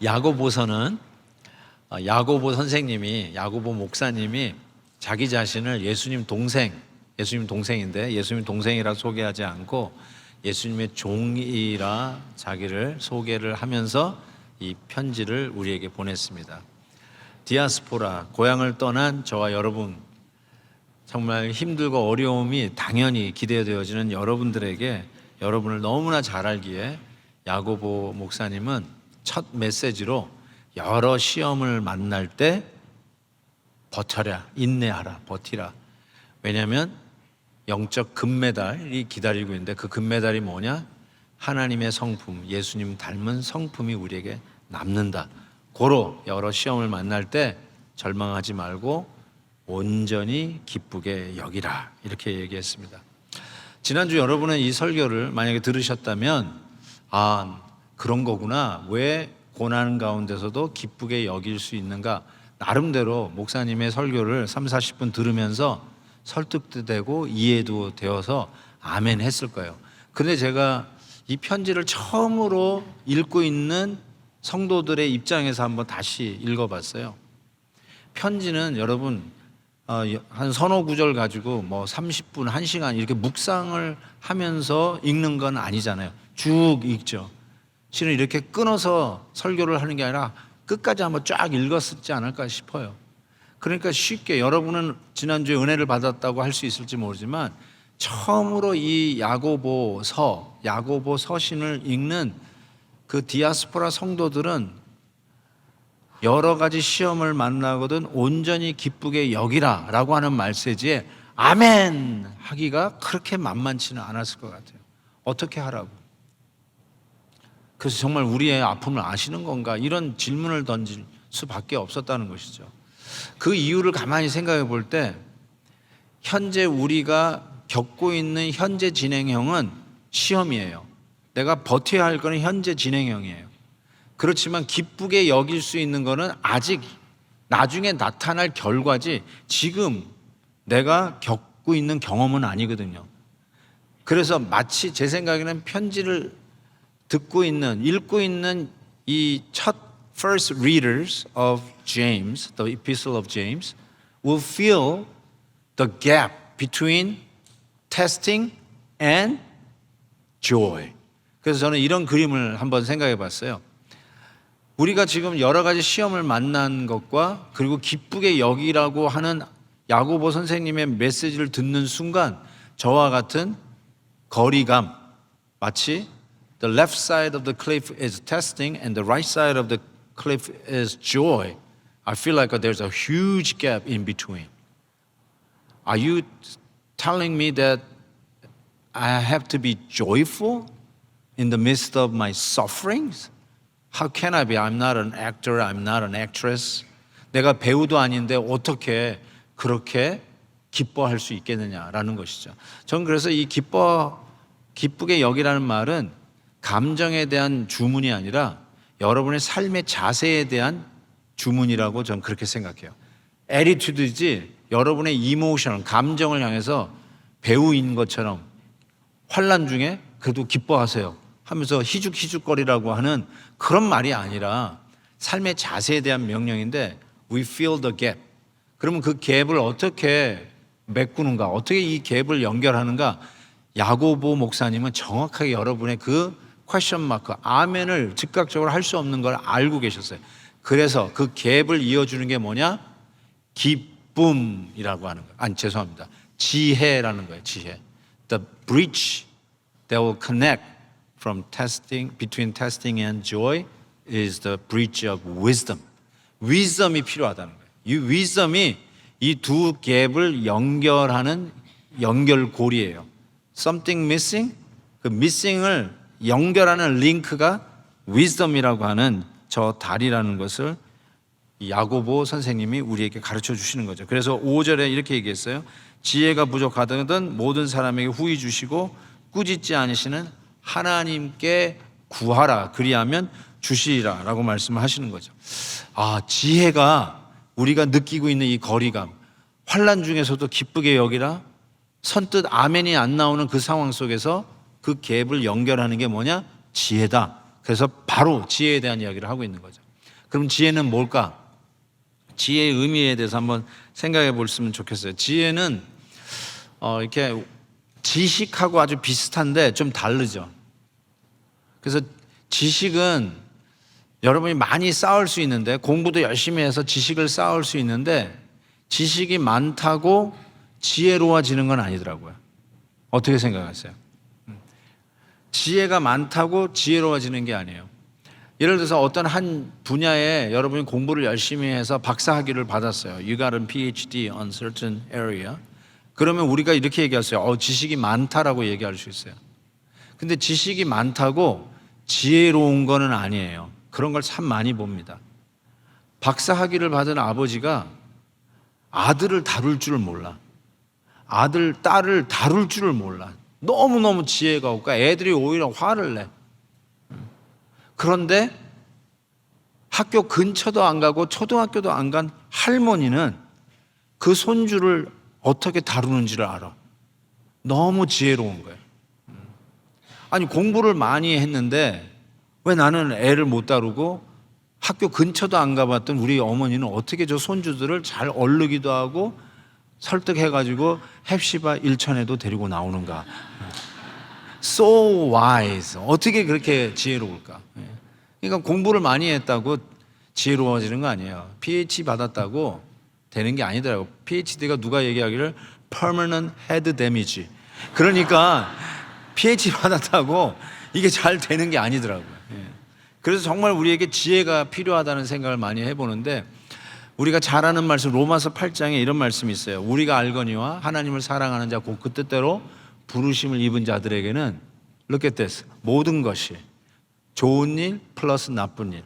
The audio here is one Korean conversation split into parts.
야고보서는 야고보 선생님이, 야고보 목사님이 자기 자신을 예수님 동생인데 예수님 동생이라 소개하지 않고 예수님의 종이라 자기를 소개를 하면서 이 편지를 우리에게 보냈습니다. 디아스포라, 고향을 떠난 저와 여러분, 정말 힘들고 어려움이 당연히 기대되어지는 여러분들에게, 여러분을 너무나 잘 알기에 야고보 목사님은 첫 메시지로 여러 시험을 만날 때 버텨라, 인내하라, 버티라. 왜냐하면 영적 금메달이 기다리고 있는데 그 금메달이 뭐냐? 하나님의 성품, 예수님 닮은 성품이 우리에게 남는다. 고로 여러 시험을 만날 때 절망하지 말고 온전히 기쁘게 여기라, 이렇게 얘기했습니다. 지난주 여러분은 이 설교를 만약에 들으셨다면 그런 거구나, 왜 고난 가운데서도 기쁘게 여길 수 있는가, 나름대로 목사님의 설교를 30-40분 들으면서 설득도 되고 이해도 되어서 아멘 했을 거예요. 근데 제가 이 편지를 처음으로 읽고 있는 성도들의 입장에서 한번 다시 읽어봤어요. 편지는 여러분 한 서너 구절 가지고 30분, 1시간 이렇게 묵상을 하면서 읽는 건 아니잖아요. 쭉 읽죠. 실은 이렇게 끊어서 설교를 하는 게 아니라 끝까지 한번 쫙 읽었지 않을까 싶어요. 그러니까 쉽게, 여러분은 지난주에 은혜를 받았다고 할 수 있을지 모르지만 처음으로 이 야고보 서신을 읽는 그 디아스포라 성도들은 여러 가지 시험을 만나거든 온전히 기쁘게 여기라 라고 하는 메시지에 아멘 하기가 그렇게 만만치는 않았을 것 같아요. 어떻게 하라고? 그래서 정말 우리의 아픔을 아시는 건가, 이런 질문을 던질 수밖에 없었다는 것이죠. 그 이유를 가만히 생각해 볼 때 현재 우리가 겪고 있는 현재 진행형은 시험이에요. 내가 버텨야 할 거는 현재 진행형이에요. 그렇지만 기쁘게 여길 수 있는 거는 아직 나중에 나타날 결과지 지금 내가 겪고 있는 경험은 아니거든요. 그래서 마치 제 생각에는 편지를 읽고 있는 이 첫 first readers of James, the epistle of James, will feel the gap between testing and joy. 그래서 저는 이런 그림을 한번 생각해 봤어요. 우리가 지금 여러 가지 시험을 만난 것과 그리고 기쁘게 여기라고 하는 야고보 선생님의 메시지를 듣는 순간 저와 같은 거리감, 마치 the left side of the cliff is testing and the right side of the cliff is joy. I feel like there's a huge gap in between. Are you telling me that I have to be joyful in the midst of my sufferings? How can I be? I'm not an actor, I'm not an actress. 내가 배우도 아닌데 어떻게 그렇게 기뻐할 수 있겠느냐라는 것이죠. 전 그래서 이 기쁘게 여기라는 말은 감정에 대한 주문이 아니라 여러분의 삶의 자세에 대한 주문이라고 저는 그렇게 생각해요. 애티튜드지 여러분의 이모션, 감정을 향해서 배우인 것처럼 환난 중에 그래도 기뻐하세요 하면서 희죽희죽거리라고 하는 그런 말이 아니라 삶의 자세에 대한 명령인데 we fill the gap. 그러면 그 갭을 어떻게 메꾸는가, 어떻게 이 갭을 연결하는가, 야고보 목사님은 정확하게 여러분의 그 퀘션 마크, 아멘을 즉각적으로 할 수 없는 걸 알고 계셨어요. 그래서 그 갭을 이어주는 게 뭐냐? 기쁨이라고 하는 거예요. 죄송합니다. 지혜라는 거예요. 지혜. The bridge that will connect from testing, between testing and joy is the bridge of wisdom. wisdom이 필요하다는 거예요. 이 wisdom이 이 두 갭을 연결하는 연결고리예요. Something missing, 그 missing을 연결하는 링크가 wisdom이라고 하는 저 다리라는 것을 야고보 선생님이 우리에게 가르쳐 주시는 거죠. 그래서 5절에 이렇게 얘기했어요. 지혜가 부족하거든 모든 사람에게 후히 주시고 꾸짖지 않으시는 하나님께 구하라, 그리하면 주시리라 라고 말씀을 하시는 거죠. 지혜가 우리가 느끼고 있는 이 거리감, 환난 중에서도 기쁘게 여기라, 선뜻 아멘이 안 나오는 그 상황 속에서 그 갭을 연결하는 게 뭐냐? 지혜다. 그래서 바로 지혜에 대한 이야기를 하고 있는 거죠. 그럼 지혜는 뭘까? 지혜의 의미에 대해서 한번 생각해 보셨으면 좋겠어요. 지혜는 이렇게 지식하고 아주 비슷한데 좀 다르죠. 그래서 지식은 여러분이 많이 쌓을 수 있는데, 공부도 열심히 해서 지식을 쌓을 수 있는데, 지식이 많다고 지혜로워지는 건 아니더라고요. 어떻게 생각하세요? 지혜가 많다고 지혜로워지는 게 아니에요. 예를 들어서 어떤 한 분야에 여러분이 공부를 열심히 해서 박사학위를 받았어요. You got a PhD on certain area. 그러면 우리가 이렇게 얘기했어요. 지식이 많다라고 얘기할 수 있어요. 근데 지식이 많다고 지혜로운 거는 아니에요. 그런 걸 참 많이 봅니다. 박사학위를 받은 아버지가 아들을 다룰 줄을 몰라. 아들, 딸을 다룰 줄을 몰라. 너무너무 지혜가 없고 애들이 오히려 화를 내. 그런데 학교 근처도 안 가고 초등학교도 안 간 할머니는 그 손주를 어떻게 다루는지를 알아. 너무 지혜로운 거예요. 아니, 공부를 많이 했는데 왜 나는 애를 못 다루고 학교 근처도 안 가봤던 우리 어머니는 어떻게 저 손주들을 잘 얼르기도 하고 설득해가지고 헵시바 일천에도 데리고 나오는가. So wise. 어떻게 그렇게 지혜로울까? 그러니까 공부를 많이 했다고 지혜로워지는 거 아니에요. PhD 받았다고 되는 게 아니더라고요. PhD가 누가 얘기하기를 permanent head damage. 그러니까 PhD 받았다고 이게 잘 되는 게 아니더라고요. 그래서 정말 우리에게 지혜가 필요하다는 생각을 많이 해보는데, 우리가 잘 아는 말씀 로마서 8장에 이런 말씀이 있어요. 우리가 알거니와 하나님을 사랑하는 자 곧 그 뜻대로 부르심을 입은 자들에게는 look at this. 모든 것이 좋은 일 플러스 나쁜 일,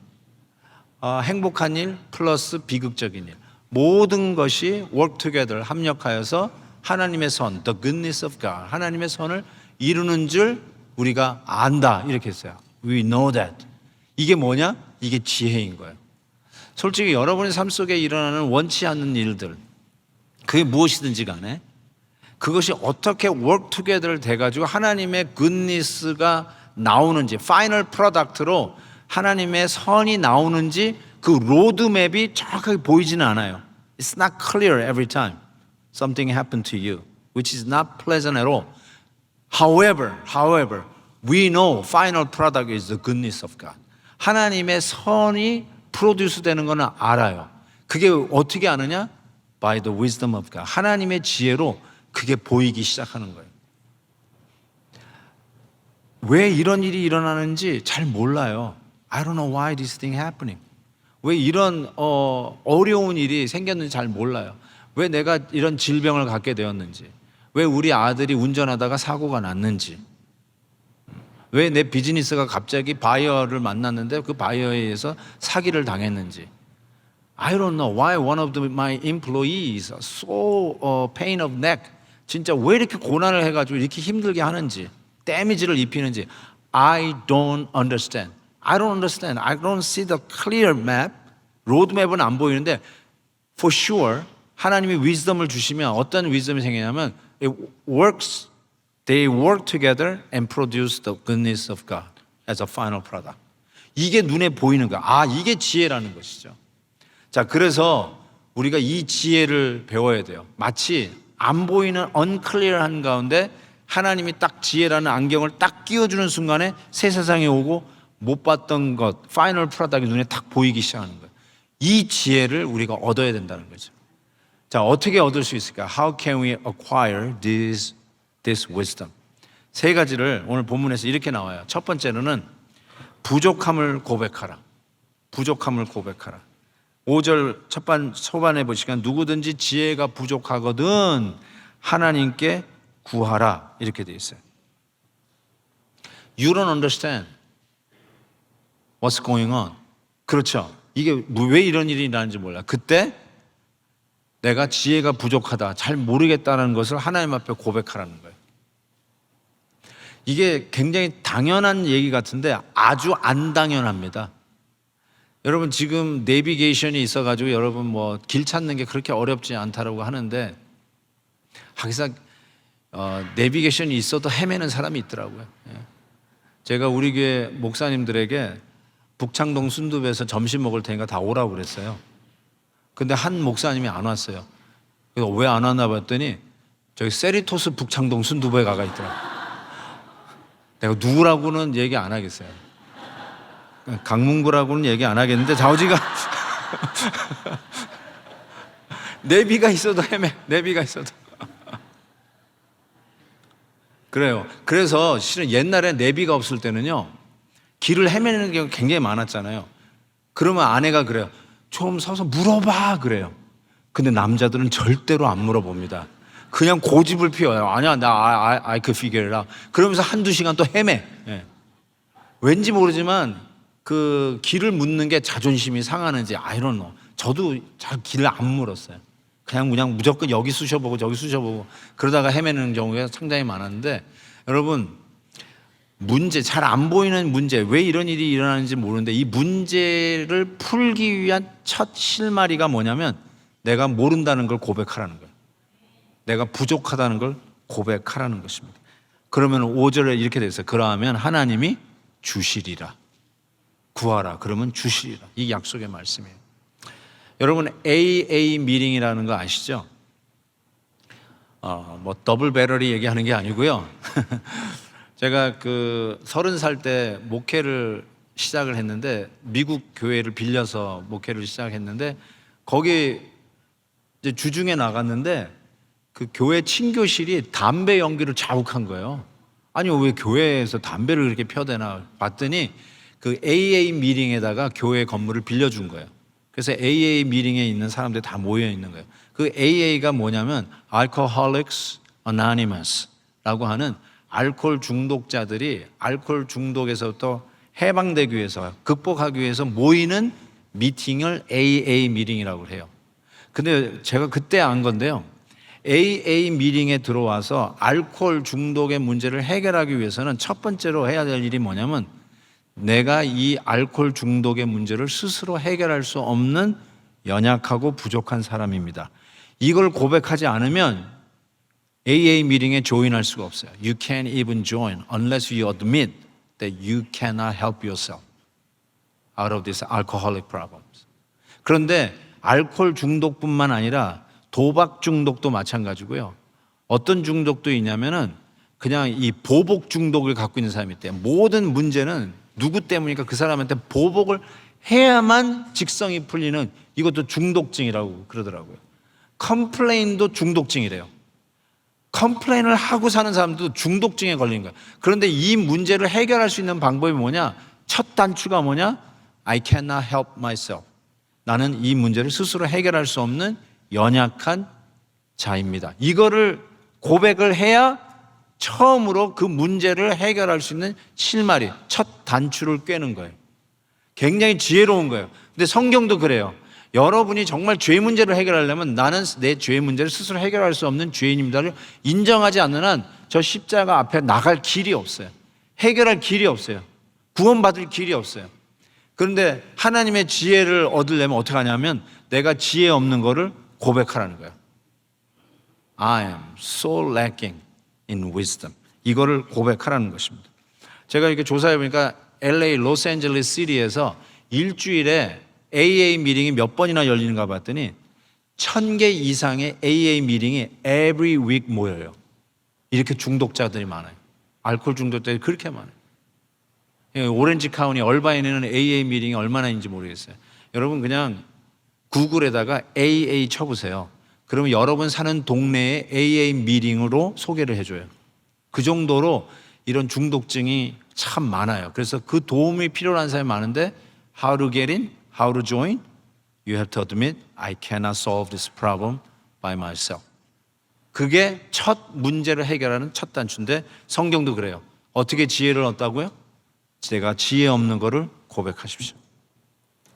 행복한 일 플러스 비극적인 일, 모든 것이 work together 합력하여서 하나님의 선, the goodness of God, 하나님의 선을 이루는 줄 우리가 안다, 이렇게 했어요. We know that. 이게 뭐냐? 이게 지혜인 거예요. 솔직히 여러분의 삶 속에 일어나는 원치 않는 일들, 그게 무엇이든지 간에 그것이 어떻게 work together 돼가지고 하나님의 goodness가 나오는지, 파이널 프로덕트로 하나님의 선이 나오는지 그 로드맵이 정확하게 보이지는 않아요. It's not clear every time something happened to you, which is not pleasant at all. However, we know final product is the goodness of God. 하나님의 선이 프로듀스 되는 거는 알아요. 그게 어떻게 아느냐? By the wisdom of God. 하나님의 지혜로 그게 보이기 시작하는 거예요. 왜 이런 일이 일어나는지 잘 몰라요. I don't know why this thing happening. 왜 이런 어려운 일이 생겼는지 잘 몰라요. 왜 내가 이런 질병을 갖게 되었는지, 왜 우리 아들이 운전하다가 사고가 났는지, 왜 내 비즈니스가 갑자기 바이어를 만났는데 그 바이어에 의해서 사기를 당했는지. I don't know why one of my employees so pain of neck. 진짜 왜 이렇게 고난을 해가지고 이렇게 힘들게 하는지, 데미지를 입히는지. I don't understand. I don't see the clear map. 로드맵은 안 보이는데 for sure 하나님이 wisdom을 주시면 어떤 wisdom이 생기냐면 they work together and produce the goodness of God as a final product. 이게 눈에 보이는 거야. 이게 지혜라는 것이죠. 자, 그래서 우리가 이 지혜를 배워야 돼요. 마치 안 보이는 unclear한 가운데 하나님이 딱 지혜라는 안경을 딱 끼워주는 순간에 새 세상에 오고 못 봤던 것, 파이널 프로덕트가 눈에 딱 보이기 시작하는 거예요. 이 지혜를 우리가 얻어야 된다는 거죠. 자, 어떻게 얻을 수 있을까? How can we acquire this wisdom? 세 가지를 오늘 본문에서 이렇게 나와요. 첫 번째로는 부족함을 고백하라. 부족함을 고백하라. 5절 초반에 보시면 누구든지 지혜가 부족하거든 하나님께 구하라, 이렇게 되어 있어요. You don't understand what's going on. 그렇죠. 이게 왜 이런 일이 일어나는지 몰라. 그때 내가 지혜가 부족하다, 잘 모르겠다는 것을 하나님 앞에 고백하라는 거예요. 이게 굉장히 당연한 얘기 같은데 아주 안 당연합니다. 여러분, 지금 내비게이션이 있어가지고 여러분 뭐 길 찾는 게 그렇게 어렵지 않다라고 하는데, 항상 내비게이션이 있어도 헤매는 사람이 있더라고요. 제가 우리 교회 목사님들에게 북창동 순두부에서 점심 먹을 테니까 다 오라고 그랬어요. 근데 한 목사님이 안 왔어요. 그래서 왜 안 왔나 봤더니 저기 세리토스 북창동 순두부에 가가 있더라고요. 내가 누구라고는 얘기 안 하겠어요. 강문구라고는 얘기 안 하겠는데 자우지가 내비가 있어도 헤매. 내비가 있어도. 그래요. 그래서 실은 옛날에 내비가 없을 때는요, 길을 헤매는 경우가 굉장히 많았잖아요. 그러면 아내가 그래요. 좀 서서 물어봐 그래요. 근데 남자들은 절대로 안 물어봅니다. 그냥 고집을 피워요. 아니야, 나 I could figure it out. 그러면서 한두 시간 또 헤매. 예. 왠지 모르지만 그 길을 묻는 게 자존심이 상하는지 I don't know. 저도 잘 길을 안 물었어요. 그냥 무조건 여기 쑤셔보고 저기 쑤셔보고 그러다가 헤매는 경우가 상당히 많았는데, 여러분, 문제, 잘 안 보이는 문제, 왜 이런 일이 일어나는지 모르는데 이 문제를 풀기 위한 첫 실마리가 뭐냐면 내가 모른다는 걸 고백하라는 거예요. 내가 부족하다는 걸 고백하라는 것입니다. 그러면 5절에 이렇게 돼 있어요. 그러하면 하나님이 주시리라. 구하라. 그러면 주시리라. 이 약속의 말씀이에요. 여러분, AA 미팅이라는 거 아시죠? 뭐 더블 배럴이 얘기하는 게 아니고요. 제가 30살 때 목회를 시작을 했는데, 미국 교회를 빌려서 목회를 시작했는데, 거기 이제 주중에 나갔는데 그 교회 친교실이 담배 연기로 자욱한 거예요. 아니, 왜 교회에서 담배를 그렇게 펴대나 봤더니 그 AA 미팅에다가 교회 건물을 빌려준 거예요. 그래서 AA 미팅에 있는 사람들이 다 모여 있는 거예요. 그 AA가 뭐냐면 Alcoholics Anonymous라고 하는 알코올 중독자들이 알코올 중독에서부터 해방되기 위해서, 극복하기 위해서 모이는 미팅을 AA 미팅이라고 해요. 근데 제가 그때 안 건데요, AA 미팅에 들어와서 알코올 중독의 문제를 해결하기 위해서는 첫 번째로 해야 될 일이 뭐냐면 내가 이 알코올 중독의 문제를 스스로 해결할 수 없는 연약하고 부족한 사람입니다. 이걸 고백하지 않으면 AA 미팅에 조인할 수가 없어요. You can't even join unless you admit that you cannot help yourself out of these alcoholic problems. 그런데 알코올 중독뿐만 아니라 도박 중독도 마찬가지고요. 어떤 중독도 있냐면은 그냥 이 보복 중독을 갖고 있는 사람이 있대요. 모든 문제는 누구 때문이니까 그 사람한테 보복을 해야만 직성이 풀리는, 이것도 중독증이라고 그러더라고요. 컴플레인도 중독증이래요. 컴플레인을 하고 사는 사람도 중독증에 걸린 거예요. 그런데 이 문제를 해결할 수 있는 방법이 뭐냐? 첫 단추가 뭐냐? I cannot help myself. 나는 이 문제를 스스로 해결할 수 없는 연약한 자입니다. 이거를 고백을 해야 처음으로 그 문제를 해결할 수 있는 실마리, 첫 단추를 꿰는 거예요. 굉장히 지혜로운 거예요. 근데 성경도 그래요. 여러분이 정말 죄 문제를 해결하려면 나는 내 죄 문제를 스스로 해결할 수 없는 죄인입니다를 인정하지 않는 한 저 십자가 앞에 나갈 길이 없어요. 해결할 길이 없어요. 구원받을 길이 없어요. 그런데 하나님의 지혜를 얻으려면 어떻게 하냐면 내가 지혜 없는 거를 고백하라는 거예요. I am so lacking in wisdom. 이거를 고백하라는 것입니다. 제가 이렇게 조사해 보니까 LA 로스앤젤레스 시티에서 일주일에 AA 미팅이 몇 번이나 열리는가 봤더니 1000개 이상의 AA 미팅이 every week 모여요. 이렇게 중독자들이 많아요. 알코올 중독자들이 그렇게 많아요. 오렌지 카운티 얼바인에는 AA 미팅이 얼마나 있는지 모르겠어요. 여러분 그냥 구글에다가 AA 쳐보세요. 그러면 여러분 사는 동네에 AA 미팅으로 소개를 해줘요. 그 정도로 이런 중독증이 참 많아요. 그래서 그 도움이 필요한 사람이 많은데 How to get in? How to join? You have to admit I cannot solve this problem by myself. 그게 첫 문제를 해결하는 첫 단추인데 성경도 그래요. 어떻게 지혜를 얻다고요? 제가 지혜 없는 거를 고백하십시오.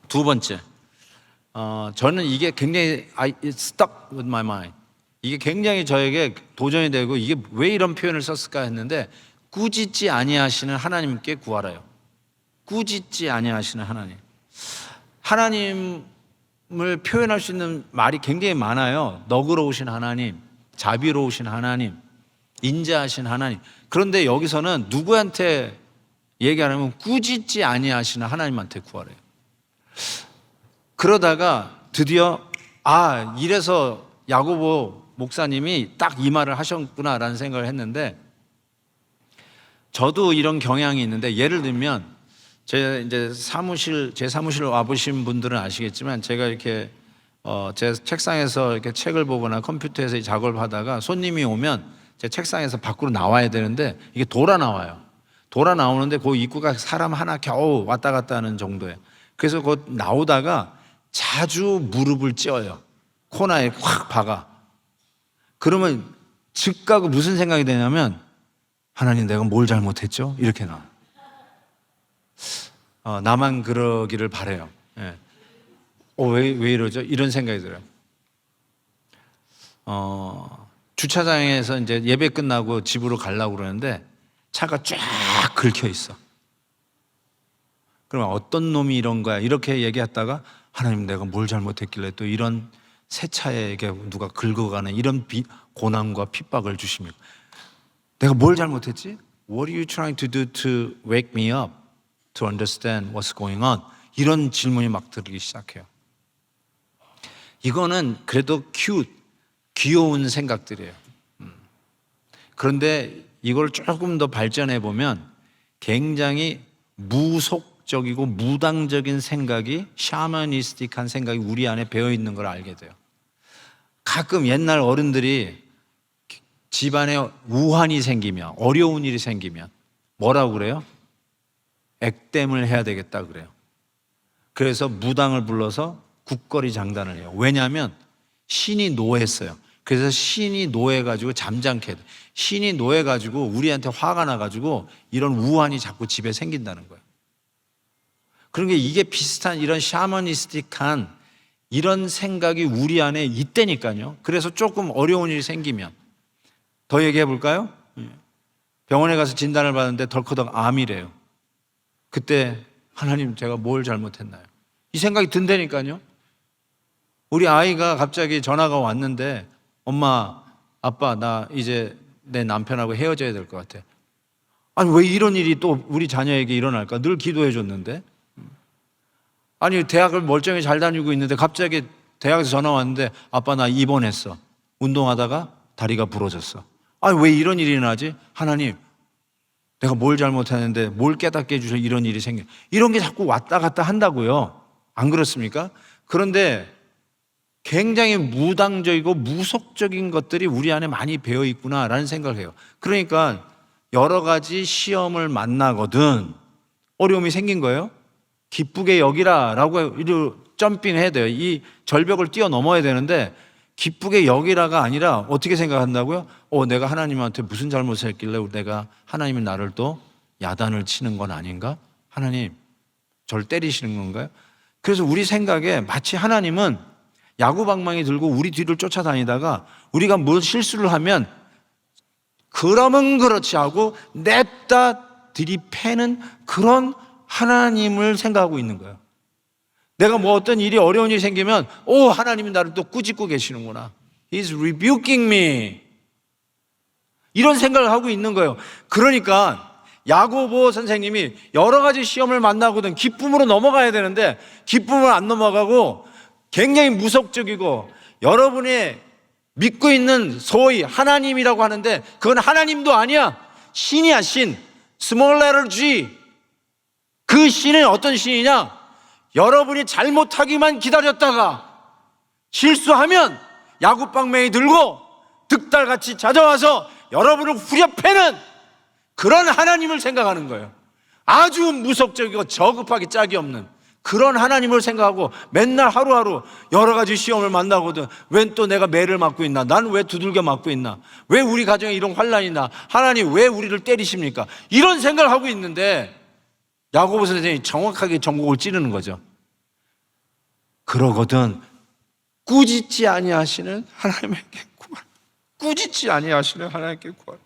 두 번째, 저는 이게 굉장히 it stuck with my mind. 이게 굉장히 저에게 도전이 되고 이게 왜 이런 표현을 썼을까 했는데 꾸짖지 아니하시는 하나님께 구하라요. 꾸짖지 아니하시는 하나님. 하나님을 표현할 수 있는 말이 굉장히 많아요. 너그러우신 하나님, 자비로우신 하나님, 인자하신 하나님. 그런데 여기서는 누구한테 얘기 안 하면 꾸짖지 아니하시는 하나님한테 구하래요. 그러다가 드디어 이래서 야고보 목사님이 딱 이 말을 하셨구나라는 생각을 했는데, 저도 이런 경향이 있는데, 예를 들면 제 사무실 와보신 분들은 아시겠지만, 제가 이렇게 제 책상에서 이렇게 책을 보거나 컴퓨터에서 작업을 하다가 손님이 오면 제 책상에서 밖으로 나와야 되는데 이게 돌아 나와요. 돌아 나오는데 그 입구가 사람 하나 겨우 왔다 갔다 하는 정도예요. 그래서 그 나오다가 자주 무릎을 찧어요. 코너에 확 박아. 그러면 즉각 무슨 생각이 되냐면, 하나님 내가 뭘 잘못했죠? 이렇게 나와요. 나만 그러기를 바라요. 예. 왜 이러죠? 이런 생각이 들어요. 주차장에서 이제 예배 끝나고 집으로 가려고 그러는데 차가 쫙 긁혀 있어. 그러면 어떤 놈이 이런 거야? 이렇게 얘기했다가, 하나님 내가 뭘 잘못했길래 또 이런 새 차에게 누가 긁어가는 이런 고난과 핍박을 주십니까? 내가 뭘 잘못했지? What are you trying to do to wake me up to understand what's going on? 이런 질문이 막 들기 시작해요. 이거는 그래도 귀여운 생각들이에요. 그런데 이걸 조금 더 발전해 보면 굉장히 무속적이고 무당적인 생각이, 샤머니스틱한 생각이 우리 안에 배어 있는 걸 알게 돼요. 가끔 옛날 어른들이 집안에 우환이 생기면, 어려운 일이 생기면 뭐라고 그래요? 액땜을 해야 되겠다 그래요. 그래서 무당을 불러서 국거리 장단을 해요. 왜냐하면 신이 노했어요. 그래서 신이 노해가지고 잠잠케 해요. 신이 노해가지고 우리한테 화가 나가지고 이런 우환이 자꾸 집에 생긴다는 거예요. 그러니까 이게 비슷한 이런 샤머니스틱한 이런 생각이 우리 안에 있다니까요. 그래서 조금 어려운 일이 생기면, 더 얘기해 볼까요? 병원에 가서 진단을 받았는데 덜커덕 암이래요. 그때 하나님 제가 뭘 잘못했나요? 이 생각이 든다니까요. 우리 아이가 갑자기 전화가 왔는데, 엄마, 아빠, 나 이제 내 남편하고 헤어져야 될 것 같아. 아니 왜 이런 일이 또 우리 자녀에게 일어날까? 늘 기도해 줬는데. 아니 대학을 멀쩡히 잘 다니고 있는데 갑자기 대학에서 전화 왔는데, 아빠 나 입원했어. 운동하다가 다리가 부러졌어. 아니 왜 이런 일이 일어나지? 하나님 내가 뭘 잘못했는데 뭘 깨닫게 해주셔서 이런 일이 생겨. 이런 게 자꾸 왔다 갔다 한다고요. 안 그렇습니까? 그런데 굉장히 무당적이고 무속적인 것들이 우리 안에 많이 배어 있구나라는 생각을 해요. 그러니까 여러 가지 시험을 만나거든 어려움이 생긴 거예요. 기쁘게 여기라라고 점핑해야 돼요. 이 절벽을 뛰어넘어야 되는데 기쁘게 여기라가 아니라 어떻게 생각한다고요? 내가 하나님한테 무슨 잘못을 했길래 내가 하나님이 나를 또 야단을 치는 건 아닌가? 하나님 저를 때리시는 건가요? 그래서 우리 생각에 마치 하나님은 야구방망이 들고 우리 뒤를 쫓아다니다가 우리가 뭘 실수를 하면 그러면 그렇지 하고 냅다 들이패는 그런 하나님을 생각하고 있는 거예요. 내가 뭐 어떤 일이 어려운 일이 생기면 하나님이 나를 또 꾸짖고 계시는구나. He's rebuking me. 이런 생각을 하고 있는 거예요. 그러니까 야고보 선생님이 여러 가지 시험을 만나거든 기쁨으로 넘어가야 되는데 기쁨을 안 넘어가고 굉장히 무속적이고, 여러분이 믿고 있는 소위 하나님이라고 하는데 그건 하나님도 아니야. 신이야, 신. Small letter G. 그 신은 어떤 신이냐? 여러분이 잘못하기만 기다렸다가 실수하면 야구방망이 들고 득달같이 찾아와서 여러분을 후려패는 그런 하나님을 생각하는 거예요. 아주 무속적이고 저급하기 짝이 없는 그런 하나님을 생각하고 맨날 하루하루 여러 가지 시험을 만나거든. 왜 또 내가 매를 맞고 있나? 난 왜 두들겨 맞고 있나? 왜 우리 가정에 이런 환난이 나? 하나님 왜 우리를 때리십니까? 이런 생각을 하고 있는데 야고보 선생님이 정확하게 전곡을 찌르는 거죠. 그러거든 꾸짖지 아니하시는 하나님께 구하라. 꾸짖지 아니하시는 하나님께 구하라.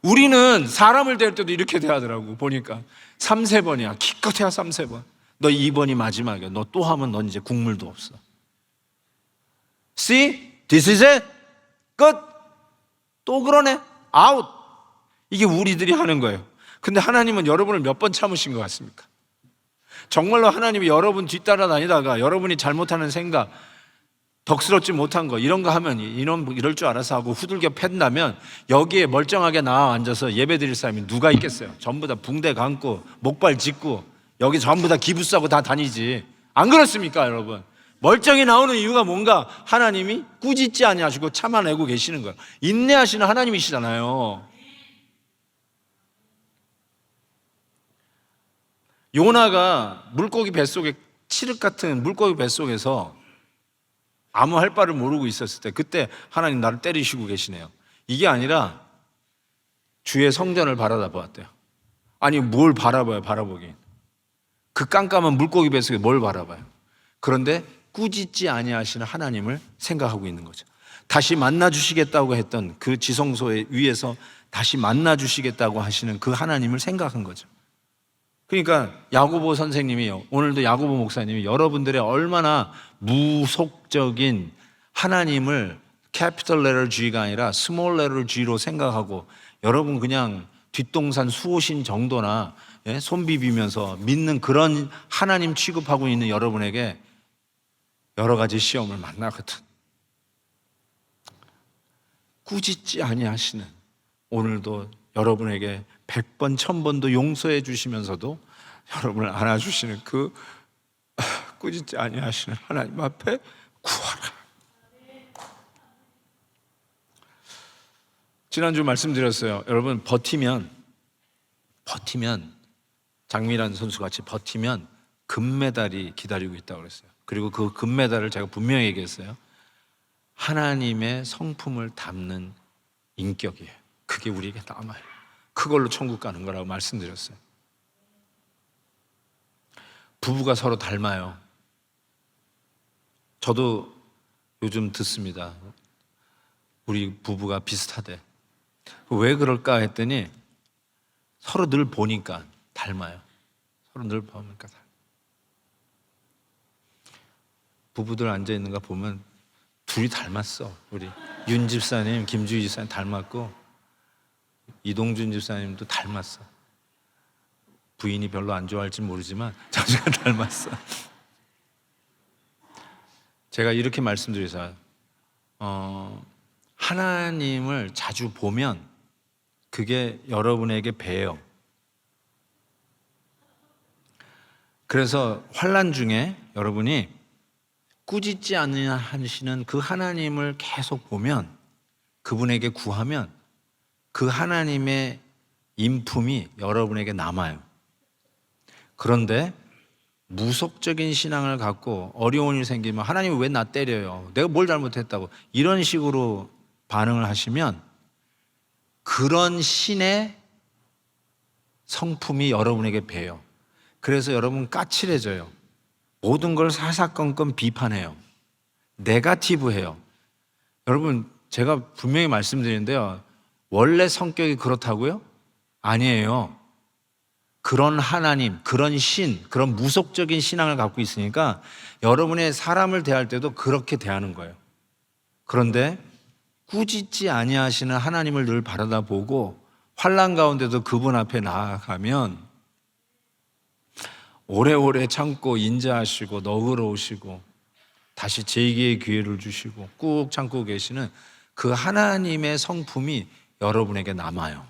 우리는 사람을 대할 때도 이렇게 대하더라고. 보니까 3-4번이야. 기껏해야 3-4번. 너 2번이 마지막이야. 너 또 하면 넌 이제 국물도 없어. See? This is it. 끝. 또 그러네. 아웃. 이게 우리들이 하는 거예요. 근데 하나님은 여러분을 몇 번 참으신 것 같습니까? 정말로 하나님이 여러분 뒤따라 다니다가 여러분이 잘못하는 생각, 덕스럽지 못한 거 이런 거 하면 이럴 줄 알아서 하고 후들겨 팬다면 여기에 멀쩡하게 나와 앉아서 예배 드릴 사람이 누가 있겠어요? 전부 다 붕대 감고 목발 짚고 여기 전부 다 기부 싸고 다 다니지. 안 그렇습니까, 여러분? 멀쩡히 나오는 이유가 뭔가? 하나님이 꾸짖지 아니하시고 참아내고 계시는 거예요. 인내하시는 하나님이시잖아요. 요나가 물고기 뱃속에, 칠흑 같은 물고기 뱃속에서 아무 할 바를 모르고 있었을 때 그때 하나님 나를 때리시고 계시네요. 이게 아니라 주의 성전을 바라다 보았대요. 아니 뭘 바라봐요, 바라보긴. 그 깜깜한 물고기 뱃속에 뭘 바라봐요. 그런데 꾸짖지 아니하시는 하나님을 생각하고 있는 거죠. 다시 만나 주시겠다고 했던 그 지성소의 위에서 다시 만나 주시겠다고 하시는 그 하나님을 생각한 거죠. 그러니까 야고보 선생님이, 오늘도 야고보 목사님이 여러분들의 얼마나 무속적인 하나님을 캐피털 레터 G가 아니라 스몰 레터 G로 생각하고 여러분 그냥 뒷동산 수호신 정도나 손 비비면서 믿는 그런 하나님 취급하고 있는 여러분에게 여러 가지 시험을 만나거든. 꾸짖지 아니하시는, 오늘도 여러분에게 100번 1000번도 용서해 주시면서도 여러분을 안아주시는 그 꾸짖지 아니하시는 하나님 앞에 구하라. 지난주 말씀드렸어요. 여러분 버티면 장미란 선수 같이 버티면 금메달이 기다리고 있다고 그랬어요. 그리고 그 금메달을 제가 분명히 얘기했어요. 하나님의 성품을 담는 인격이에요. 그게 우리에게 남아요. 그걸로 천국 가는 거라고 말씀드렸어요. 부부가 서로 닮아요. 저도 요즘 듣습니다. 우리 부부가 비슷하대. 왜 그럴까 했더니 서로 늘 보니까 닮아요. 서로 늘 보니까 닮아요. 부부들 앉아있는 거 보면 둘이 닮았어. 우리 윤 집사님, 김주희 집사님 닮았고 이동준 집사님도 닮았어. 부인이 별로 안 좋아할지 모르지만 자주가 닮았어. 제가 이렇게 말씀드려서 하나님을 자주 보면 그게 여러분에게 배요. 그래서 환난 중에 여러분이 꾸짖지 않으시는 그 하나님을 계속 보면, 그분에게 구하면 그 하나님의 인품이 여러분에게 남아요. 그런데 무속적인 신앙을 갖고 어려운 일이 생기면 하나님이 왜 나 때려요? 내가 뭘 잘못했다고? 이런 식으로 반응을 하시면 그런 신의 성품이 여러분에게 배요. 그래서 여러분 까칠해져요. 모든 걸 사사건건 비판해요. 네거티브해요. 여러분 제가 분명히 말씀드리는데요. 원래 성격이 그렇다고요? 아니에요. 그런 하나님, 그런 신, 그런 무속적인 신앙을 갖고 있으니까 여러분의 사람을 대할 때도 그렇게 대하는 거예요. 그런데 꾸짖지 아니하시는 하나님을 늘 바라다 보고 환난 가운데도 그분 앞에 나아가면 오래오래 참고 인자하시고 너그러우시고 다시 재기의 기회를 주시고 꾹 참고 계시는 그 하나님의 성품이 여러분에게 남아요.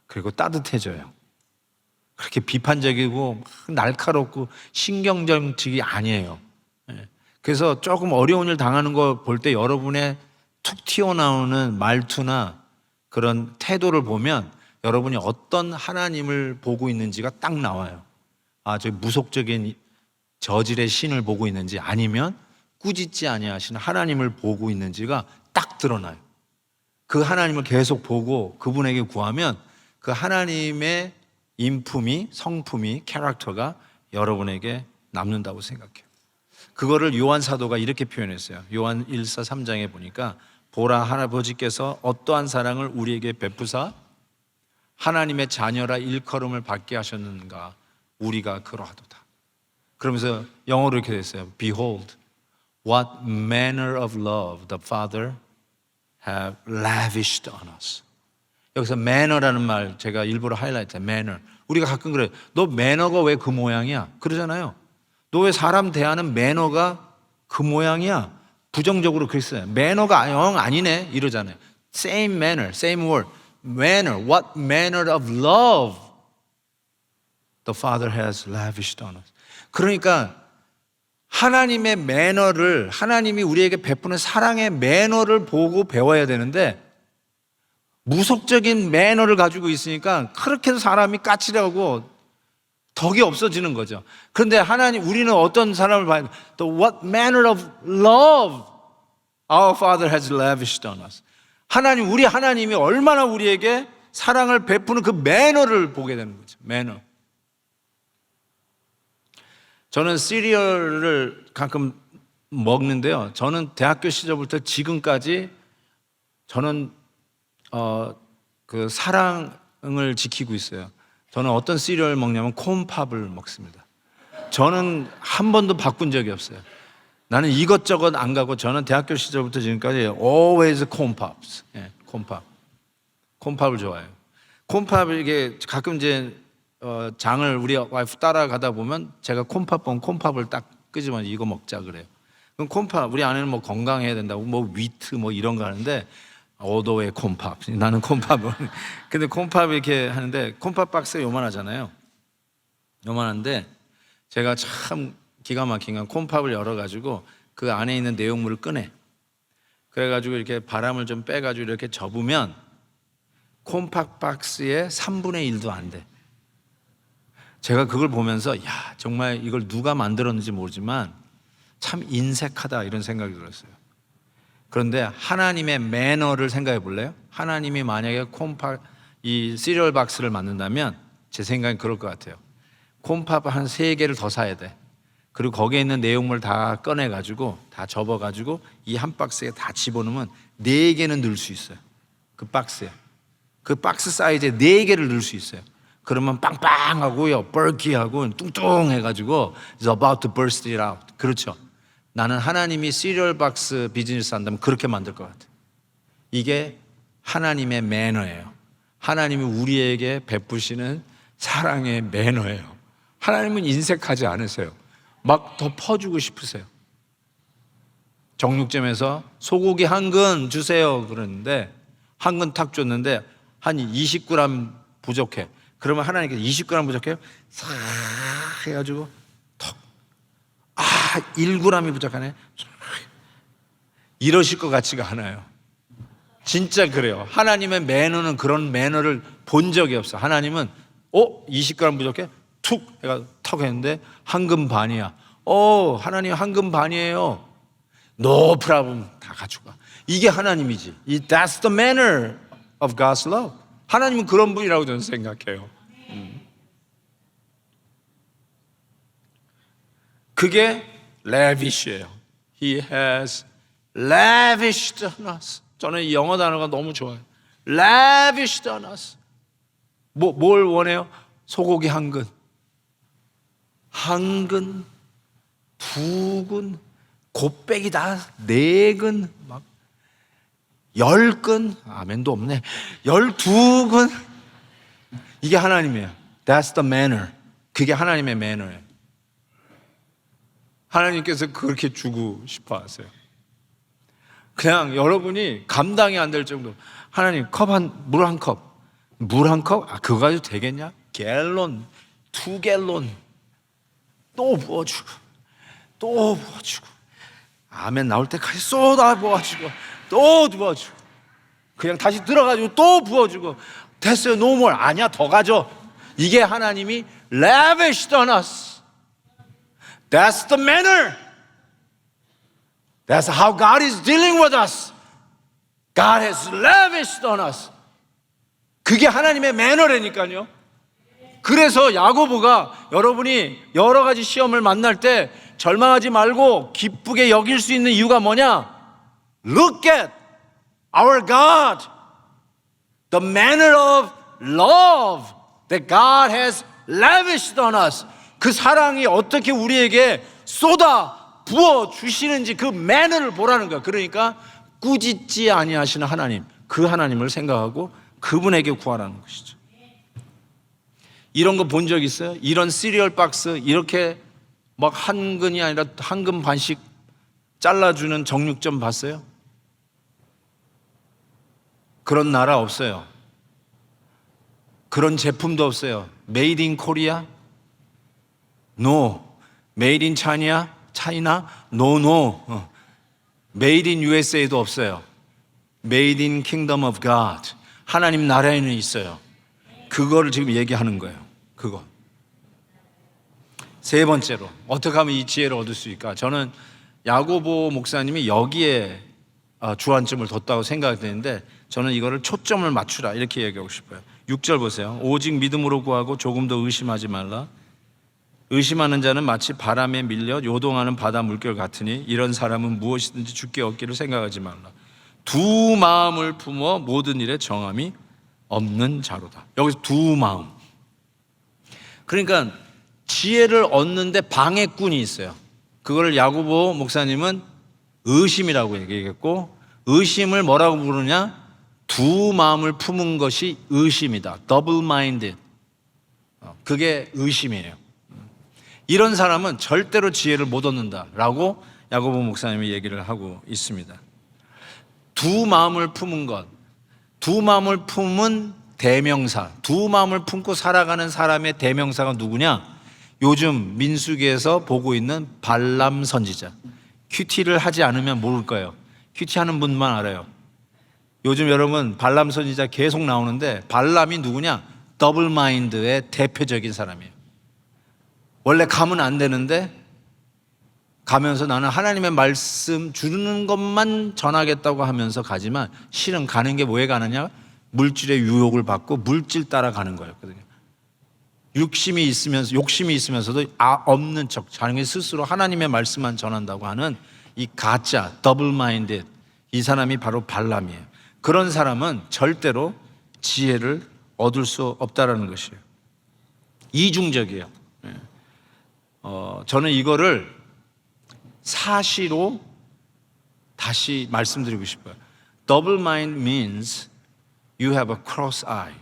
그리고 따뜻해져요. 그렇게 비판적이고 날카롭고 신경정직이 아니에요. 그래서 조금 어려운 일 당하는 거 볼 때 여러분의 툭 튀어나오는 말투나 그런 태도를 보면 여러분이 어떤 하나님을 보고 있는지가 딱 나와요. 아, 저 무속적인 저질의 신을 보고 있는지 아니면 꾸짖지 아니하시는 하나님을 보고 있는지가 딱 드러나요. 그 하나님을 계속 보고 그분에게 구하면 그 하나님의 인품이, 성품이, 캐릭터가 여러분에게 남는다고 생각해요. 그거를 요한 사도가 이렇게 표현했어요. 요한 1서 3장에 보니까 보라, 할아버지께서 어떠한 사랑을 우리에게 베푸사 하나님의 자녀라 일컬음을 받게 하셨는가, 우리가 그러하도다. 그러면서 영어로 이렇게 됐어요. Behold, what manner of love the Father have lavished on us. 여기서 매너라는 말 제가 일부러 하이라이트해. 매너. 우리가 가끔 그래요. 너 매너가 왜 그 모양이야? 그러잖아요. 너 왜 사람 대하는 매너가 그 모양이야? 부정적으로 그랬어요. 매너가 영 아니네 이러잖아요. Same manner, same word. Manner. What manner of love the Father has lavished on us. 그러니까 하나님의 매너를, 하나님이 우리에게 베푸는 사랑의 매너를 보고 배워야 되는데 무속적인 매너를 가지고 있으니까 그렇게 해서 사람이 까칠하고 덕이 없어지는 거죠. 그런데 하나님, 우리는 어떤 사람을 봐야 The what manner of love our Father has lavished on us. 하나님, 우리 하나님이 얼마나 우리에게 사랑을 베푸는 그 매너를 보게 되는 거죠. 매너. 저는 시리얼을 가끔 먹는데요. 저는 대학교 시절부터 지금까지 저는 그 사랑을 지키고 있어요. 저는 어떤 시리얼을 먹냐면 콘팝을 먹습니다. 저는 한 번도 바꾼 적이 없어요. 나는 이것저것 안 가고 저는 대학교 시절부터 지금까지 always 콘팝스. 예, 콘팝. 콘팝을 좋아해요. 콘팝을 이게 가끔 이제 장을 우리 와이프 따라가다 보면 제가 콘팝 보면 콘팝을 딱 끄집어서 이거 먹자 그래요. 그럼 콘팝, 우리 아내는 뭐 건강해야 된다고 뭐 위트 뭐 이런 거 하는데 오도의 콘팝. 나는 콘팝을. 근데 콘팝 이렇게 하는데 콘팝 박스가 요만하잖아요. 요만한데 제가 참 기가 막힌 건 콘팝을 열어가지고 그 안에 있는 내용물을 꺼내. 그래가지고 이렇게 바람을 좀 빼가지고 이렇게 접으면 콘팝 박스의 3분의 1도 안 돼. 제가 그걸 보면서 야, 정말 이걸 누가 만들었는지 모르지만 참 인색하다 이런 생각이 들었어요. 그런데 하나님의 매너를 생각해 볼래요? 하나님이 만약에 콘팝 이 시리얼 박스를 만든다면 제 생각엔 그럴 것 같아요. 콘팝 한 3개를 더 사야 돼. 그리고 거기에 있는 내용물 다 꺼내가지고 다 접어가지고 이 한 박스에 다 집어넣으면 4개는 넣을 수 있어요. 그 박스에. 그 박스 사이즈에 4개를 넣을 수 있어요. 그러면 빵빵하고요, 벌키하고 뚱뚱해가지고 It's about to burst it out. 그렇죠. 나는 하나님이 시리얼 박스 비즈니스 한다면 그렇게 만들 것 같아요. 이게 하나님의 매너예요. 하나님이 우리에게 베푸시는 사랑의 매너예요. 하나님은 인색하지 않으세요. 막 더 퍼주고 싶으세요. 정육점에서 소고기 한 근 주세요 그러는데 한 근 탁 줬는데 한 20g 부족해. 그러면 하나님께서 20g 부족해요? 싹 해가지고 턱. 1g이 부족하네. 이러실 것 같지가 않아요. 진짜 그래요. 하나님의 매너는 그런 매너를 본 적이 없어. 하나님은 20g 부족해? 툭 해가 턱 했는데 한 근 반이야. 하나님 한 근 반이에요. No problem. 다 가져가. 이게 하나님이지. That's the manner of God's love. 하나님은 그런 분이라고 저는 생각해요. 그게 lavish예요. He has lavished on us. 저는 이 영어 단어가 너무 좋아요. lavished on us. 뭘 원해요? 소고기 한 근. 한 근, 2근, 곱빼기 다 4근, 막 10근, 아멘도 없네. 12근. 이게 하나님이에요. That's the manner. 그게 하나님의 매너예요. 하나님께서 그렇게 주고 싶어 하세요. 그냥 여러분이 감당이 안 될 정도. 하나님, 물 한 컵. 물 한 컵? 그거 가지고 되겠냐? 갤론, 2갤론. 또 부어주고, 또 부어주고. 아멘 나올 때까지 쏟아 부어주고, 또 부어주고. 그냥 다시 들어가지고 또 부어주고. 됐어요, no more. 아니야, 더 가져. 이게 하나님이 lavished on us. That's the manner. That's how God is dealing with us. God has lavished on us. 그게 하나님의 매너라니까요. 그래서 야고보가 여러분이 여러 가지 시험을 만날 때 절망하지 말고 기쁘게 여길 수 있는 이유가 뭐냐? Look at our God. The manner of love that God has lavished on us. 그 사랑이 어떻게 우리에게 쏟아 부어 주시는지 그 매너를 보라는 거야. 그러니까 꾸짖지 아니하시는 하나님, 그 하나님을 생각하고 그분에게 구하라는 것이죠. 이런 거 본 적 있어요? 이런 시리얼 박스 이렇게 막 한 근이 아니라 한 근 반씩 잘라주는 정육점 봤어요? 그런 나라 없어요. 그런 제품도 없어요. Made in Korea? No. Made in China? China? No, no. Made in USA도 없어요. Made in Kingdom of God. 하나님 나라에는 있어요. 그거를 지금 얘기하는 거예요. 그거. 세 번째로 어떻게 하면 이 지혜를 얻을 수 있을까? 저는 야고보 목사님이 여기에 주안점을 뒀다고 생각이 되는데 저는 이거를 초점을 맞추라 이렇게 얘기하고 싶어요. 6절 보세요. 오직 믿음으로 구하고 조금도 의심하지 말라. 의심하는 자는 마치 바람에 밀려 요동하는 바다 물결 같으니 이런 사람은 무엇이든지 주께 얻기를 생각하지 말라. 두 마음을 품어 모든 일에 정함이 없는 자로다. 여기서 두 마음. 그러니까 지혜를 얻는데 방해꾼이 있어요. 그걸 야고보 목사님은 의심이라고 얘기했고, 의심을 뭐라고 부르냐? 두 마음을 품은 것이 의심이다. Double minded. 그게 의심이에요. 이런 사람은 절대로 지혜를 못 얻는다라고 야고보 목사님이 얘기를 하고 있습니다. 두 마음을 품은 것, 두 마음을 품은 대명사, 두 마음을 품고 살아가는 사람의 대명사가 누구냐? 요즘 민수기에서 보고 있는 발람 선지자. 큐티를 하지 않으면 모를 거예요. 큐티 하는 분만 알아요. 요즘 여러분 발람 선지자 계속 나오는데 발람이 누구냐? 더블 마인드의 대표적인 사람이에요. 원래 가면 안 되는데 가면서 나는 하나님의 말씀 주는 것만 전하겠다고 하면서 가지만 실은 가는 게 뭐에 가느냐? 물질의 유혹을 받고 물질 따라 가는 거였거든요. 욕심이 있으면서도 없는 척 자기 스스로 하나님의 말씀만 전한다고 하는 이 가짜 더블 마인드, 이 사람이 바로 발람이에요. 그런 사람은 절대로 지혜를 얻을 수 없다라는 것이에요. 이중적이에요. 저는 이거를 사시로 다시 말씀드리고 싶어요. Double mind means you have a cross eyes.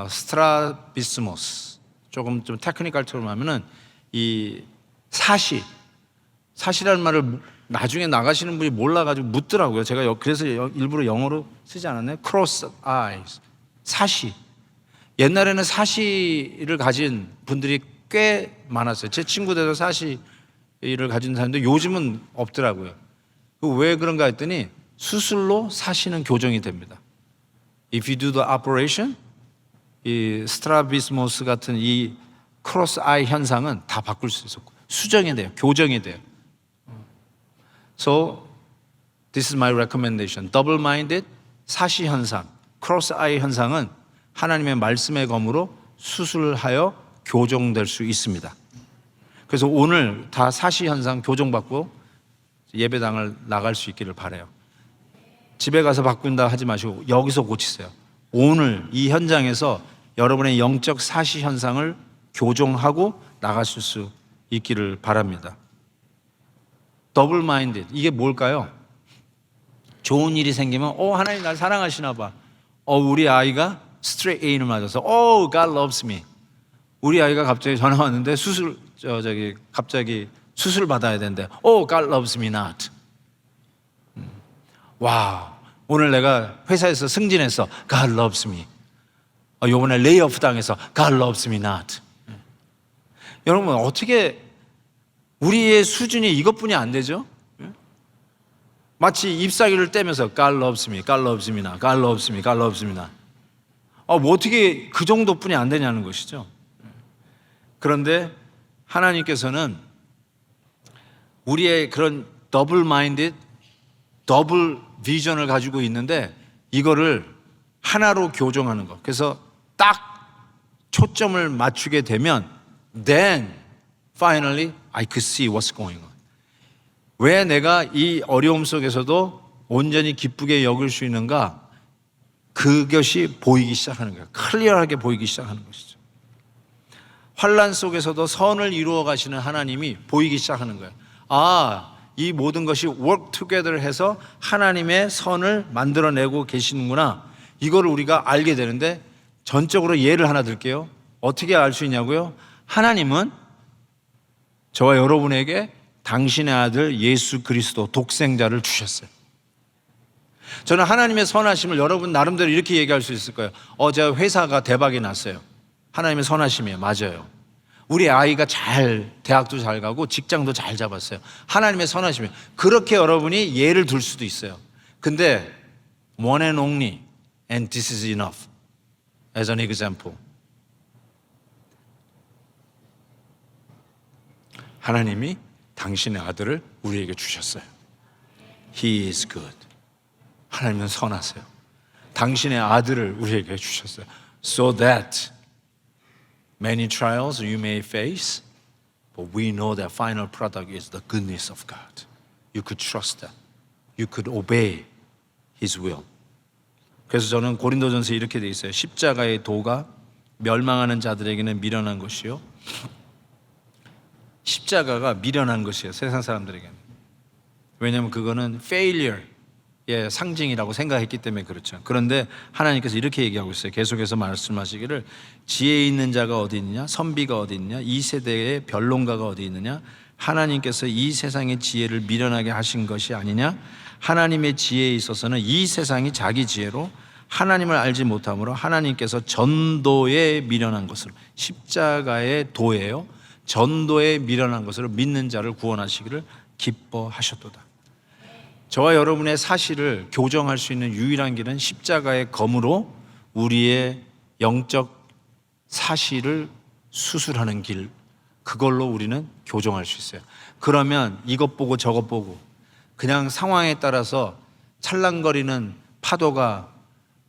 스트라비스모스, 조금 좀 테크니컬처럼 하면은 이 사시라는 말을 나중에 나가시는 분이 몰라가지고 묻더라고요. 제가 그래서 일부러 영어로 쓰지 않았네요. cross eyes, 사시. 옛날에는 사시를 가진 분들이 꽤 많았어요. 제 친구들도 사시를 가진 사람인데 요즘은 없더라고요. 왜 그런가 했더니 수술로 사시는 교정이 됩니다. If you do the operation, 이 스트라비스모스 같은 이 크로스 아이 현상은 다 바꿀 수 있었고 수정이 돼요. 교정이 돼요. So this is my recommendation. Double minded 사시 현상, 크로스 아이 현상은 하나님의 말씀의 검으로 수술하여 교정될 수 있습니다. 그래서 오늘 다 사시 현상 교정받고 예배당을 나갈 수 있기를 바라요. 집에 가서 바꾼다 하지 마시고 여기서 고치세요. 오늘 이 현장에서 여러분의 영적 사시 현상을 교정하고 나가실 수 있기를 바랍니다. 더블 마인드, 이게 뭘까요? 좋은 일이 생기면 하나님 날 사랑하시나 봐. 우리 아이가 스트레이트 A를 맞아서 God loves me. 우리 아이가 갑자기 전화 왔는데 갑자기 수술 받아야 되는데 God loves me not. 와, 오늘 내가 회사에서 승진해서 God loves me. 요번에 레이오프 당해서 God loves me not. 여러분 어떻게 우리의 수준이 이것뿐이 안 되죠? 마치 잎사귀를 떼면서 God loves me, God loves me not, God loves me, God loves me not. 뭐 어떻게 그 정도뿐이 안 되냐는 것이죠. 그런데 하나님께서는 우리의 그런 더블 마인드, 더블 비전을 가지고 있는데 이거를 하나로 교정하는 것. 그래서 딱 초점을 맞추게 되면 then finally I could see what's going on. 왜 내가 이 어려움 속에서도 온전히 기쁘게 여길 수 있는가? 그것이 보이기 시작하는 거예요. 클리어하게 보이기 시작하는 것이죠. 환난 속에서도 선을 이루어 가시는 하나님이 보이기 시작하는 거예요. 이 모든 것이 work together 해서 하나님의 선을 만들어내고 계시는구나. 이거를 우리가 알게 되는데, 전적으로 예를 하나 들게요. 어떻게 알 수 있냐고요? 하나님은 저와 여러분에게 당신의 아들 예수 그리스도 독생자를 주셨어요. 저는 하나님의 선하심을 여러분 나름대로 이렇게 얘기할 수 있을 거예요. 제가 회사가 대박이 났어요. 하나님의 선하심이에요. 맞아요. 우리 아이가 대학도 잘 가고 직장도 잘 잡았어요. 하나님의 선하심이에요. 그렇게 여러분이 예를 들 수도 있어요. 근데 one and only, and this is enough as an example. 하나님이 당신의 아들을 우리에게 주셨어요. He is good. 하나님은 선하세요. 당신의 아들을 우리에게 주셨어요. So that many trials you may face, but we know that final product is the goodness of God. You could trust that. You could obey His will. 그래서 저는 고린도전서에 이렇게 돼 있어요. 십자가의 도가 멸망하는 자들에게는 미련한 것이요, 십자가가 미련한 것이에요, 세상 사람들에게는. 왜냐하면 그거는 failure의 상징이라고 생각했기 때문에 그렇죠. 그런데 하나님께서 이렇게 얘기하고 있어요. 계속해서 말씀하시기를, 지혜 있는 자가 어디 있느냐, 선비가 어디 있느냐, 이 세대의 변론가가 어디 있느냐, 하나님께서 이 세상의 지혜를 미련하게 하신 것이 아니냐. 하나님의 지혜에 있어서는 이 세상이 자기 지혜로 하나님을 알지 못함으로 하나님께서 전도에 미련한 것으로, 십자가의 도예요, 전도에 미련한 것으로 믿는 자를 구원하시기를 기뻐하셨도다. 저와 여러분의 사실을 교정할 수 있는 유일한 길은 십자가의 검으로 우리의 영적 사실을 수술하는 길, 그걸로 우리는 교정할 수 있어요. 그러면 이것 보고 저것 보고 그냥 상황에 따라서 찰랑거리는 파도가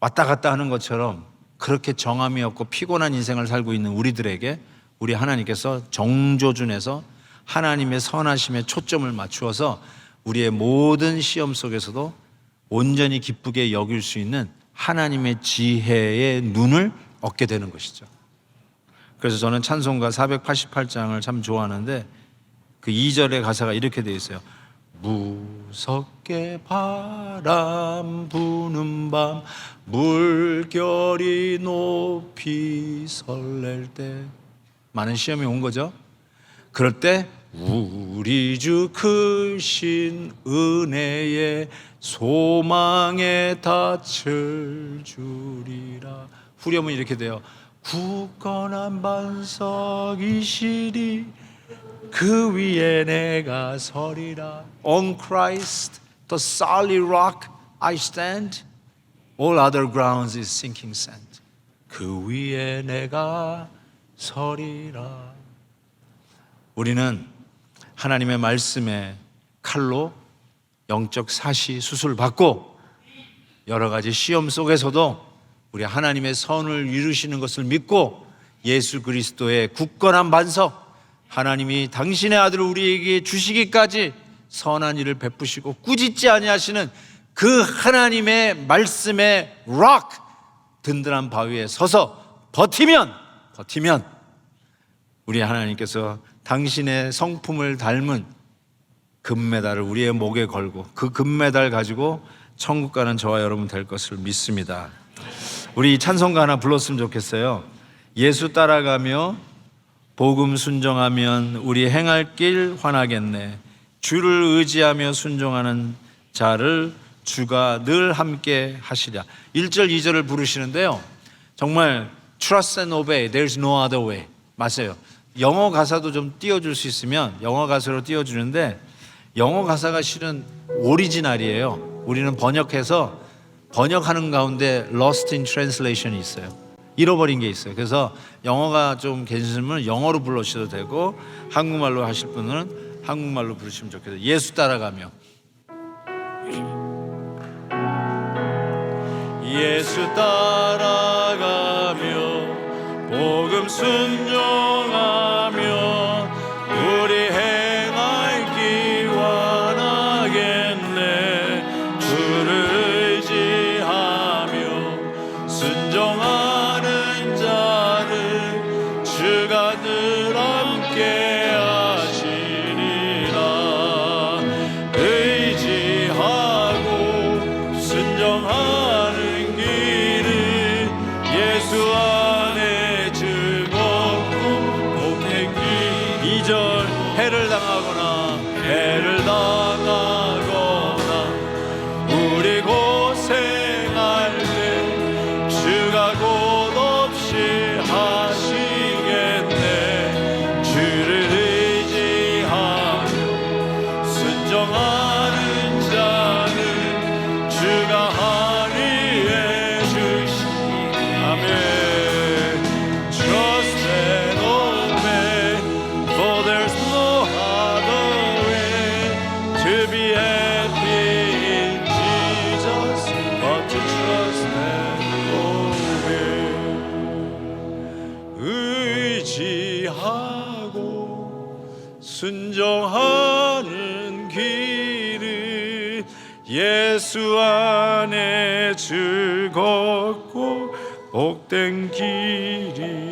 왔다 갔다 하는 것처럼 그렇게 정함이 없고 피곤한 인생을 살고 있는 우리들에게 우리 하나님께서 정조준에서 하나님의 선하심에 초점을 맞추어서 우리의 모든 시험 속에서도 온전히 기쁘게 여길 수 있는 하나님의 지혜의 눈을 얻게 되는 것이죠. 그래서 저는 찬송가 488장을 참 좋아하는데 그 2절의 가사가 이렇게 되어 있어요. 무섭게 바람 부는 밤, 물결이 높이 설렐 때, 많은 시험이 온 거죠. 그럴 때 우리 주 크신 은혜에 소망에 닻을 주리라. 후렴은 이렇게 돼요. 굳건한 반석이시리 그 위에 내가 서리라. On Christ, the solid rock I stand. All other grounds is sinking sand. 그 위에 내가 서리라. 우리는 하나님의 말씀의 칼로 영적 사시 수술받고 여러 가지 시험 속에서도 우리 하나님의 선을 이루시는 것을 믿고 예수 그리스도의 굳건한 반석, 하나님이 당신의 아들을 우리에게 주시기까지 선한 일을 베푸시고 꾸짖지 아니하시는 그 하나님의 말씀의 록, 든든한 바위에 서서 버티면 우리 하나님께서 당신의 성품을 닮은 금메달을 우리의 목에 걸고 그 금메달 가지고 천국 가는 저와 여러분 될 것을 믿습니다. 우리 찬송가 하나 불렀으면 좋겠어요. 예수 따라가며 복음 순종하면 우리 행할 길 환하겠네. 주를 의지하며 순종하는 자를 주가 늘 함께 하시랴. 1절 2절을 부르시는데요, 정말 trust and obey, there's no other way. 맞아요. 영어 가사도 좀 띄워줄 수 있으면 영어 가사로 띄워주는데, 영어 가사가 실은 오리지널이에요. 우리는 번역하는 가운데 lost in translation이 있어요. 잃어버린 게 있어요. 그래서 영어가 좀 괜찮으면 영어로 불러주셔도 되고, 한국말로 하실 분은 한국말로 부르시면 좋겠어요. 예수 따라가며, 예수 따라가며 복음 순종하며 우리 행할 길 원하겠네. 주를 의지하며 순종하는 자를 주가 늘 함께 하시리라. 의지하고 순종하는 길을 예수 안에 즐겁고 복된 길. 2절 해를 당하거나 우리 고생할 때 주가 곧 없이 하시겠네. 주를 의지하며 순종하는 자는 주가 합리해 주시니. 아멘. Trust and obey, for there's no other way to be happy in Jesus but to trust and obey. 의지하고 순종하는 길은 예수 안에 즐겁고 복된 길이로다.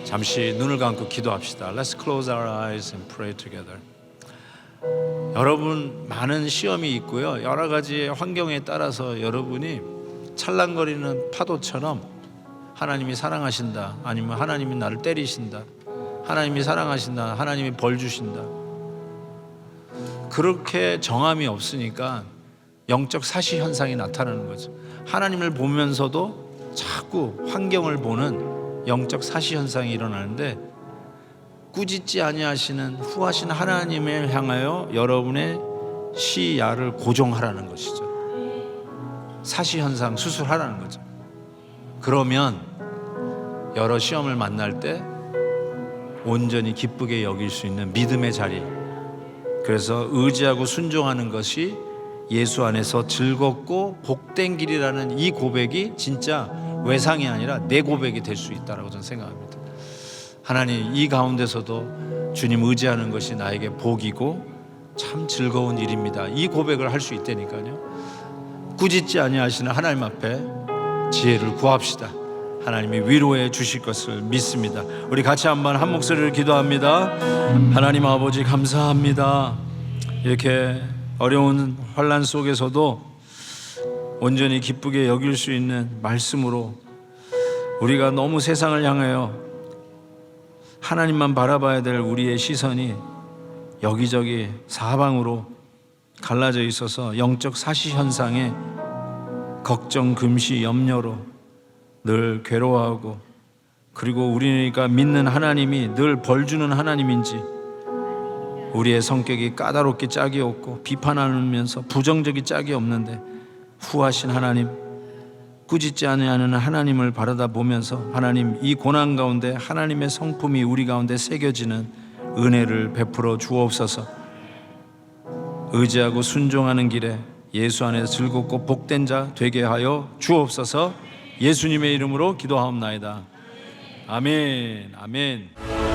잠시 눈을 감고 기도합시다. Let's close our eyes and pray together. 여러분, 많은 시험이 있고요, 여러 가지 환경에 따라서 여러분이 찰랑거리는 파도처럼 하나님이 사랑하신다, 아니면 하나님이 나를 때리신다, 하나님이 사랑하신다, 하나님이 벌 주신다, 그렇게 정함이 없으니까 영적 사시 현상이 나타나는 거죠. 하나님을 보면서도 자꾸 환경을 보는 영적 사시 현상이 일어나는데, 꾸짖지 아니하시는 후하신 하나님을 향하여 여러분의 시야를 고정하라는 것이죠. 사시 현상 수술하라는 거죠. 그러면 여러 시험을 만날 때 온전히 기쁘게 여길 수 있는 믿음의 자리, 그래서 의지하고 순종하는 것이 예수 안에서 즐겁고 복된 길이라는 이 고백이 진짜 외상이 아니라 내 고백이 될 수 있다고 저는 생각합니다. 하나님, 이 가운데서도 주님 의지하는 것이 나에게 복이고 참 즐거운 일입니다, 이 고백을 할 수 있다니까요. 꾸짖지 아니하시는 하나님 앞에 지혜를 구합시다. 하나님이 위로해 주실 것을 믿습니다. 우리 같이 한번 한 목소리를 기도합니다. 하나님 아버지, 감사합니다. 이렇게 어려운 환난 속에서도 온전히 기쁘게 여길 수 있는 말씀으로 우리가 너무 세상을 향하여 하나님만 바라봐야 될 우리의 시선이 여기저기 사방으로 갈라져 있어서 영적 사시 현상에 걱정, 금시, 염려로 늘 괴로워하고, 그리고 우리가 믿는 하나님이 늘 벌주는 하나님인지, 우리의 성격이 까다롭게 짝이 없고 비판하면서 부정적이 짝이 없는데 후하신 하나님, 꾸짖지 아니하는 하나님을 바라다 보면서 하나님, 이 고난 가운데 하나님의 성품이 우리 가운데 새겨지는 은혜를 베풀어 주옵소서. 의지하고 순종하는 길에 예수 안에서 즐겁고 복된 자 되게 하여 주옵소서. 예수님의 이름으로 기도하옵나이다. 아멘. 아멘.